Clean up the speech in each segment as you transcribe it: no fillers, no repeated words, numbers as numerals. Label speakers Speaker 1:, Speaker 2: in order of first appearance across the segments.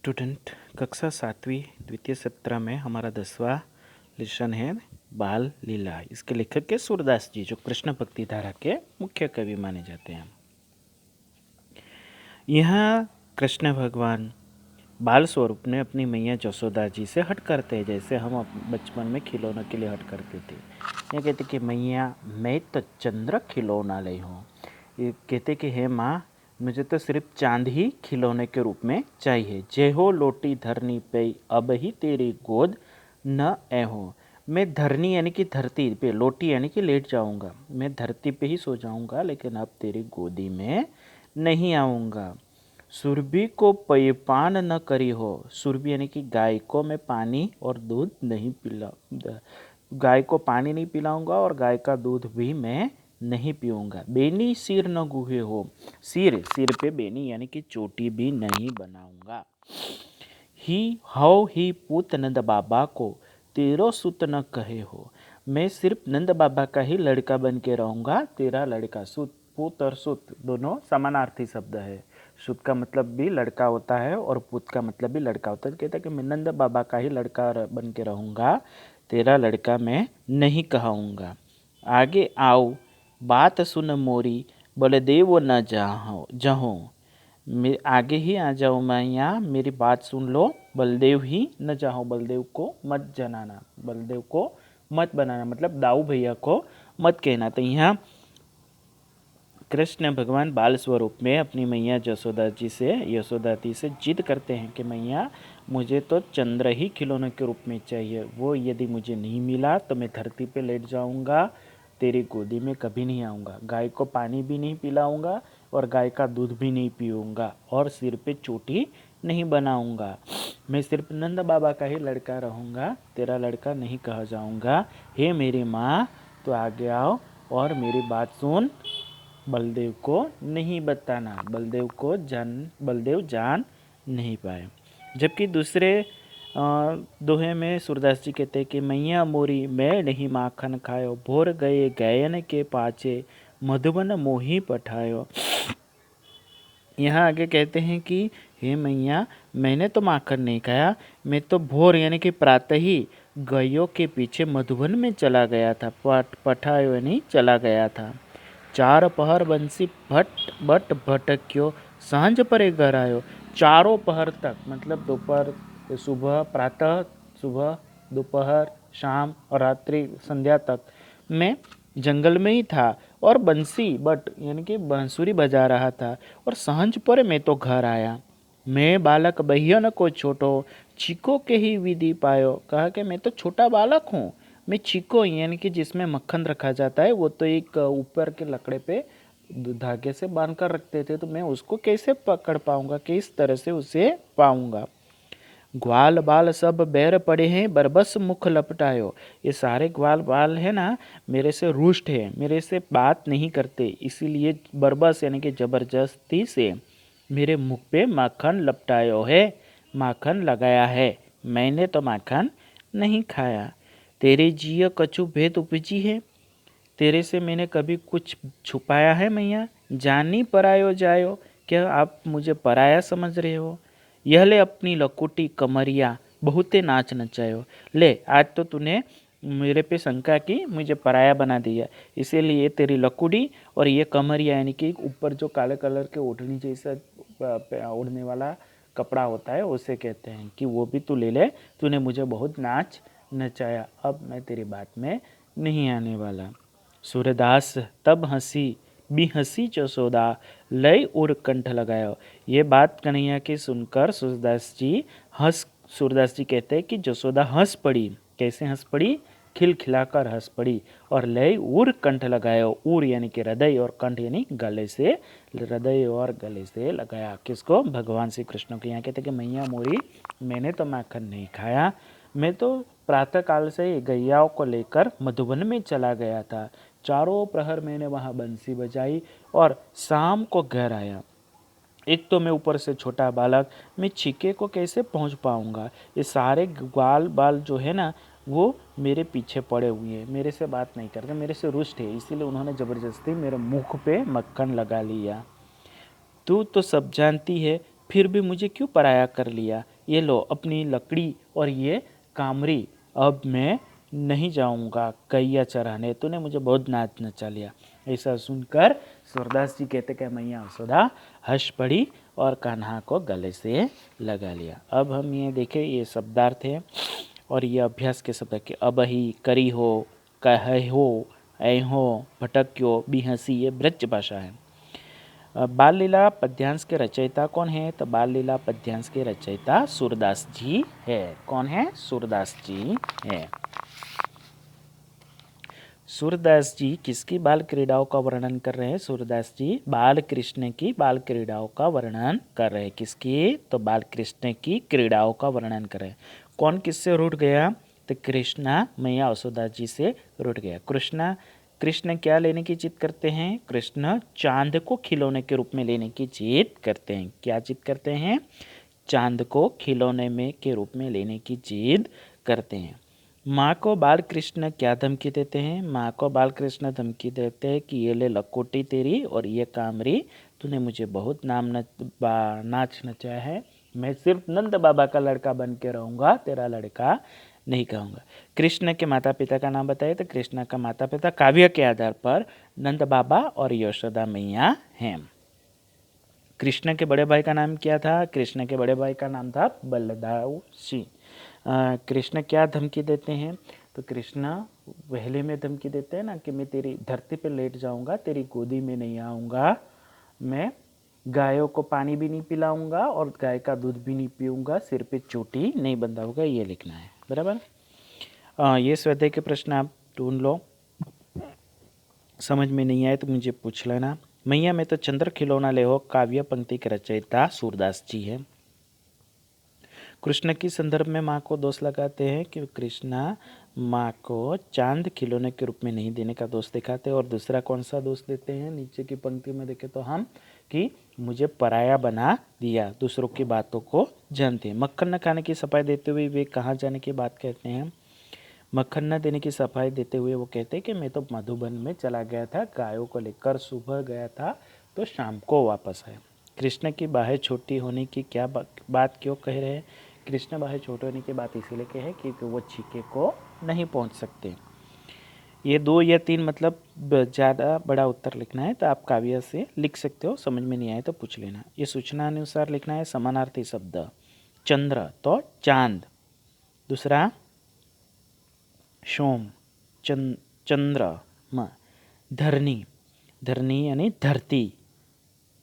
Speaker 1: Student कक्षा 7वीं द्वितीय सत्र में हमारा 10वां लेसन है बाल लीला। इसके लेखक के सूरदास जी, जो कृष्ण भक्ति धारा के मुख्य कवि माने जाते हैं। यहाँ कृष्ण भगवान बाल स्वरूप में अपनी मैया जसोदा जी से हट करते हैं, जैसे हम बचपन में खिलौनों के लिए हट करते थे। ये कहते कि मैया मैं तो चंद्र खिलौना ले हूँ। ये कहते कि हे माँ, मुझे तो सिर्फ चांद ही खिलौने के रूप में चाहिए। जे हो लोटी धरनी पे अब ही तेरी गोद न ए हो। मैं धरनी यानी कि धरती पे, लोटी यानी कि लेट जाऊंगा, मैं धरती पे ही सो जाऊंगा, लेकिन अब तेरी गोदी में नहीं आऊंगा। सुरभि को पेयपान न करी हो। सुरभि यानी कि गाय को मैं पानी और दूध नहीं पिला, गाय को पानी नहीं पिलाऊंगा और गाय का दूध भी मैं नहीं पीऊंगा। बेनी सिर न गुहे हो। सिर पे बेनी यानी कि चोटी भी नहीं बनाऊंगा। ही पूत नंद बाबा को तेरो सुत न कहे हो। मैं सिर्फ नंद बाबा का ही लड़का बन के रहूंगा, तेरा लड़का। सुत, पुत और सुत दोनों समानार्थी शब्द है। सुत का मतलब भी लड़का होता है और पुत का मतलब भी लड़का होता है। कहता है कि मैं नंद बाबा का ही लड़का बन के रहूंगा, तेरा लड़का मैं नहीं कहूँगा। आगे आओ बात सुन मोरी, बलदेव न जहो। मैं आगे ही आ जाओ मैया, मेरी बात सुन लो, बलदेव ही न जाओ। बलदेव को मत जनाना, बलदेव को मत बनाना, मतलब दाऊ भैया को मत कहना। तो यहाँ कृष्ण भगवान बाल स्वरूप में अपनी मैया यशोदा जी से जिद करते हैं कि मैया मुझे तो चंद्र ही खिलौने के रूप में चाहिए। वो यदि मुझे नहीं मिला तो मैं धरती पे लेट जाऊंगा, तेरी गोदी में कभी नहीं आऊँगा। गाय को पानी भी नहीं पिलाऊंगा और गाय का दूध भी नहीं पीऊँगा और सिर पे चोटी नहीं बनाऊंगा। मैं सिर्फ नंद बाबा का ही लड़का रहूँगा, तेरा लड़का नहीं कहा जाऊँगा। हे मेरी माँ, तो आगे आओ और मेरी बात सुन। बलदेव को नहीं बताना। बलदेव जान नहीं पाए। जबकि दूसरे दोहे में सूरदास जी कहते हैं कि मैया मोरी मैं नहीं माखन खायो, भोर गए गायन के पाचे, मधुबन मोही पठायो। यहाँ आगे कहते हैं कि हे मैया, मैंने तो माखन नहीं खाया, मैं तो भोर यानी कि प्रातः ही गायों के पीछे मधुबन में चला गया था। पठायो यानी चला गया था। चार पहर बंसी बट भटक्यो, सांझ परे घर आयो। चारों पहर तक मतलब दोपहर, सुबह, प्रातः, सुबह, दोपहर, शाम और रात्रि संध्या तक मैं जंगल में ही था और बंसी बट यानी कि बांसुरी बजा रहा था और सांझ पर मैं तो घर आया। मैं बालक बहियन को छोटो, छिको के ही विधि पायो। कहा कि मैं तो छोटा बालक हूँ, मैं छिको यानी कि जिसमें मक्खन रखा जाता है, वो तो एक ऊपर के लकड़े पे धागे से बांध कर रखते थे, तो मैं उसको कैसे पकड़ पाऊंगा, किस तरह से उसे पाऊंगा। ग्वाल बाल सब बैर पड़े हैं, बरबस मुख लपटायो। ये सारे ग्वाल बाल है ना, मेरे से रुष्ट है, मेरे से बात नहीं करते, इसीलिए बरबस यानी कि जबरदस्ती से मेरे मुख पे माखन लपटायो है, माखन लगाया है। मैंने तो माखन नहीं खाया। तेरे जिय कछु भेद उपजी है, तेरे से मैंने कभी कुछ छुपाया है मैया? जानी परायो जायो, क्या आप मुझे पराया समझ रहे हो? यह ले अपनी लकुटी कमरिया, बहुते नाच नचायो। ले, आज तो तूने मेरे पे शंका की, मुझे पराया बना दिया, इसीलिए तेरी लकुड़ी और ये कमरिया यानी कि ऊपर जो काले कलर के ओढ़नी जैसा ओढ़ने वाला कपड़ा होता है, उसे कहते हैं कि वो भी तू ले ले, तूने मुझे बहुत नाच नचाया, अब मैं तेरी बात में नहीं आने वाला। सूरदास तब हंसी भी हंसी जसोदा, लय उड़ कंठ लगायो। ये बात कन्हैया की सुनकर सूरदास जी कहते हैं कि जसोदा हंस पड़ी। कैसे हंस पड़ी? खिलखिलाकर हंस पड़ी और लय उड़ कंठ लगायो। उड़ यानी कि हृदय और कंठ यानी गले से, हृदय और गले से लगाया। किसको? भगवान श्री कृष्ण को। यहाँ कहते हैं कि मैया मोरी, मैंने तो माखन नहीं खाया, मैं तो प्रातः काल से ही गैयाओं को लेकर मधुबन में चला गया था। चारों प्रहर मैंने वहाँ बंसी बजाई और शाम को घर आया। एक तो मैं ऊपर से छोटा बालक, मैं छिके को कैसे पहुँच पाऊँगा? ये सारे ग्वाल बाल जो है ना, वो मेरे पीछे पड़े हुए हैं, मेरे से बात नहीं करते, मेरे से रुष्ट है, इसीलिए उन्होंने ज़बरदस्ती मेरे मुख पे मक्खन लगा लिया। तू तो सब जानती है, फिर भी मुझे क्यों पराया कर लिया? ये लो अपनी लकड़ी और ये कामरी, अब मैं नहीं जाऊंगा कैया चराने, तूने मुझे बहुत नाच नचा लिया। ऐसा सुनकर सूरदास जी कहते कि मैया यशोदा हंस पड़ी और कान्हा को गले से लगा लिया। अब हम ये देखें, ये शब्दार्थ है और ये अभ्यास के शब्द के अबही, करी हो, कह हो, ऐ हो, भटक्यो, बिहसी, ये ब्रज भाषा है। बाल लीला पद्यांश के रचयिता कौन है? तो बाल लीला पद्यांश के रचयिता सूरदास जी है। कौन है? सूरदास जी है। सूरदास जी किसकी बाल क्रीड़ाओं का वर्णन कर रहे हैं? सूरदास जी बाल कृष्ण की बाल क्रीड़ाओं का वर्णन कर रहे हैं। किसकी? तो बाल कृष्ण की क्रीड़ाओं का वर्णन कर रहे हैं। कौन किससे रूठ गया? तो कृष्णा मैया यशोदा जी से रूठ गया। कृष्ण क्या लेने की जिद करते हैं? कृष्ण चांद को खिलौने के रूप में लेने की जिद करते हैं। क्या जिद करते हैं? चांद को खिलौने में के रूप में लेने की जिद करते हैं। माँ को बाल कृष्ण क्या धमकी देते हैं? माँ को बाल कृष्ण धमकी देते हैं कि ये ले लकोटी तेरी और ये कामरी, तूने मुझे बहुत नाच नचाया है, मैं सिर्फ नंद बाबा का लड़का बन के रहूँगा, तेरा लड़का नहीं कहूँगा। कृष्ण के माता पिता का नाम बताइए। तो कृष्ण का माता पिता काव्य के आधार पर नंद बाबा और यशोदा मैया हैं। कृष्ण के बड़े भाई का नाम क्या था? कृष्ण के बड़े भाई का नाम था बलदाऊ सिंह। कृष्ण क्या धमकी देते हैं? तो कृष्ण पहले में धमकी देते हैं ना कि मैं तेरी धरती पे लेट जाऊंगा, तेरी गोदी में नहीं आऊँगा, मैं गायों को पानी भी नहीं पिलाऊंगा और गाय का दूध भी नहीं पीऊँगा, सिर पे चोटी नहीं बंधाऊंगा, ये लिखना है। बराबर। ये स्वाध्याय के प्रश्न आप ढूंढ लो, समझ में नहीं आए तो मुझे पूछ लेना। मैया में तो चंद्र खिलौना ले हो काव्य पंक्ति के रचयिता सूरदास जी है। कृष्ण की संदर्भ में माँ को दोष लगाते हैं कि कृष्णा माँ को चांद खिलौने के रूप में नहीं देने का दोष दिखाते हैं। और दूसरा कौन सा दोष देते हैं? नीचे की पंक्ति में देखें तो हम कि मुझे पराया बना दिया, दूसरों की बातों को जानते हैं। मक्खन न खाने की सफाई देते हुए वे कहाँ जाने की बात कहते हैं? मक्खन न देने की सफाई देते हुए वो कहते हैं कि मैं तो मधुबन में चला गया था, गायों को लेकर सुबह गया था तो शाम को वापस आया। कृष्ण की बाहें छोटी होने की क्या बात क्यों कह रहे हैं? कृष्ण बाहें छोटे होने की बात इसीलिए कहे क्योंकि वो छीके को नहीं पहुंच सकते। ये 2 या 3 मतलब ज़्यादा बड़ा उत्तर लिखना है तो आप काव्य से लिख सकते हो, समझ में नहीं आए तो पूछ लेना। ये सूचना अनुसार लिखना है। समानार्थी शब्द चंद्र तो चांद, दूसरा सोम चंद्रमा, धरनी धरनी यानी धरती,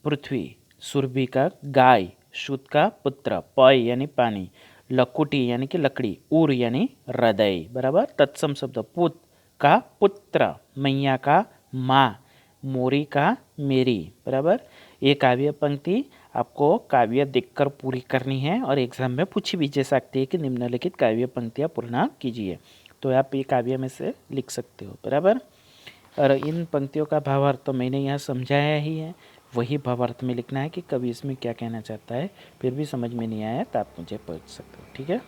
Speaker 1: पृथ्वी, सुरभि का गाय, शुद्ध का पुत्र, पय यानी पानी, लकुटी यानी कि लकड़ी, उर यानी हृदय। बराबर। तत्सम शब्द पुत का पुत्र, मैया का माँ, मोरी का मेरी। बराबर। ये काव्य पंक्ति आपको काव्य देखकर पूरी करनी है और एग्जाम में पूछी भी जा सकती है कि निम्नलिखित काव्य पंक्तियाँ पूर्ण कीजिए, तो आप ये काव्य में से लिख सकते हो। बराबर। और इन पंक्तियों का भावार्थ तो मैंने यहाँ समझाया ही है, वही भावार्थ में लिखना है कि कवि इसमें क्या कहना चाहता है। फिर भी समझ में नहीं आया तो आप मुझे पूछ सकते हो। ठीक है।